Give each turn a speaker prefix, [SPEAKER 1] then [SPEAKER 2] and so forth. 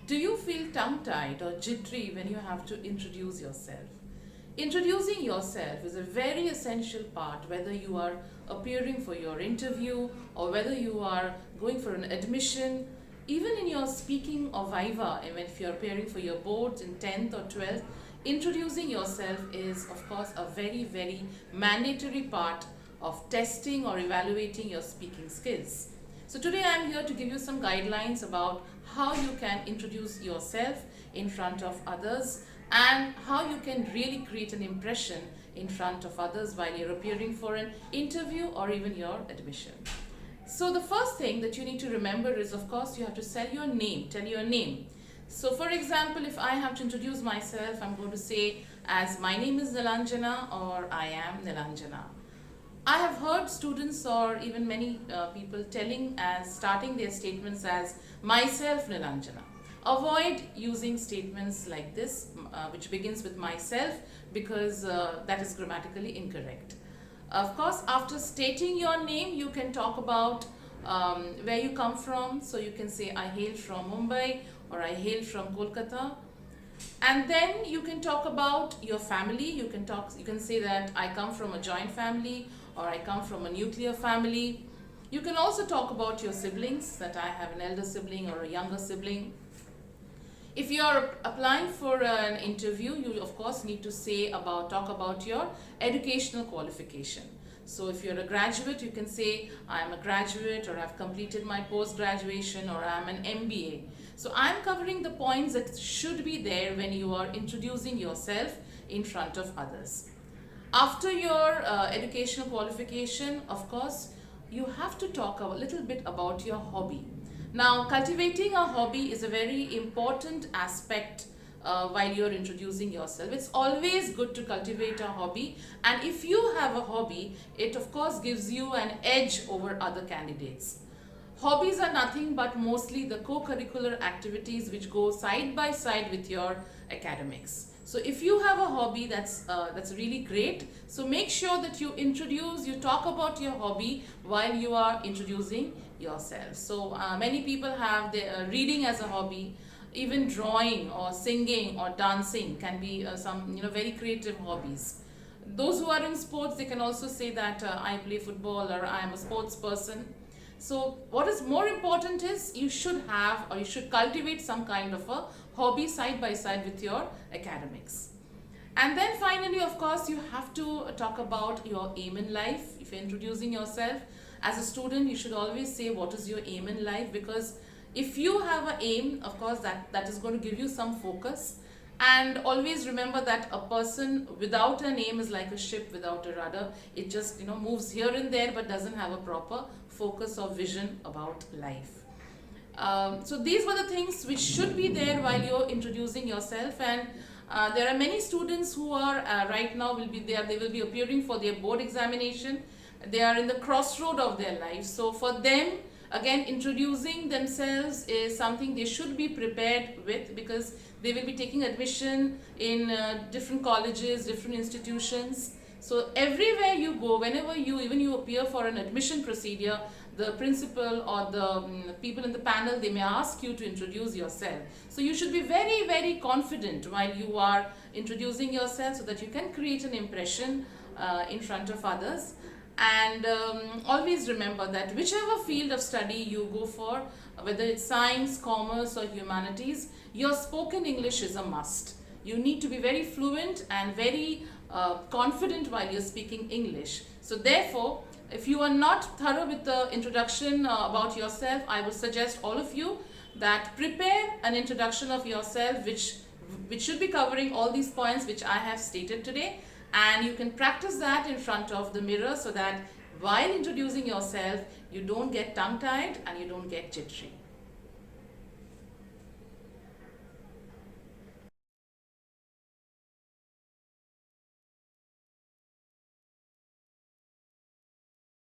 [SPEAKER 1] Do you feel tongue-tied or jittery when you have to introduce yourself? Introducing yourself is a very essential part, whether you are appearing for your interview or whether you are going for an admission, even in your speaking or viva, and if you're appearing for your boards in 10th or 12th. Introducing yourself is, of course, a very, very mandatory part of testing or evaluating your speaking skills. So today I'm here to give you some guidelines about how you can introduce yourself in front of others and how you can really create an impression in front of others while you're appearing for an interview or even your admission. So the first thing that you need to remember is, of course, you have to tell your name. So for example, if I have to introduce myself, I'm going to say as my name is Nilanjana or I am Nilanjana. I have heard students or even many people starting their statements as myself Nilanjana. Avoid using statements like this, which begins with myself, because that is grammatically incorrect. Of course, after stating your name, you can talk about where you come from. So you can say I hail from Mumbai or I hail from Kolkata. And then you can talk about your family. You can say that I come from a joint family or I come from a nuclear family. You can also talk about your siblings, that I have an elder sibling or a younger sibling. If you are applying for an interview, you of course need to talk about your educational qualification. So if you're a graduate, you can say I am a graduate, or I've completed my post-graduation, or I'm an MBA. So I'm covering the points that should be there when you are introducing yourself in front of others. After your educational qualification, of course, you have to talk a little bit about your hobby. Now, cultivating a hobby is a very important aspect while you're introducing yourself. It's always good to cultivate a hobby, and if you have a hobby, it of course gives you an edge over other candidates. Hobbies are nothing but mostly the co-curricular activities which go side by side with your academics. So if you have a hobby, that's really great. So make sure that you talk about your hobby while you are introducing yourself. So many people have reading as a hobby. Even drawing or singing or dancing can be some very creative hobbies. Those who are in sports, they can also say that I play football or I am a sports person. So what is more important is you should cultivate some kind of a hobby side by side with your academics. And then finally, of course, you have to talk about your aim in life. If you're introducing yourself as a student, you should always say what is your aim in life, because if you have an aim, of course, that is going to give you some focus. And always remember that a person without an aim is like a ship without a rudder. It just moves here and there but doesn't have a proper focus or vision about life. So these were the things which should be there while you're introducing yourself. And there are many students who are right now they will be appearing for their board examination. They are in the crossroad of their life. So for them, again, introducing themselves is something they should be prepared with, because they will be taking admission in different colleges, different institutions. So everywhere you go, whenever you appear for an admission procedure, the principal or the people in the panel, they may ask you to introduce yourself. So you should be very, very confident while you are introducing yourself, so that you can create an impression in front of others. And always remember that whichever field of study you go for, whether it's science, commerce or humanities, your spoken English is a must. You need to be very fluent and very confident while you're speaking English. So therefore, if you are not thorough with the introduction about yourself, I would suggest all of you that prepare an introduction of yourself which should be covering all these points which I have stated today. And you can practice that in front of the mirror, so that while introducing yourself, you don't get tongue-tied and you don't get jittery.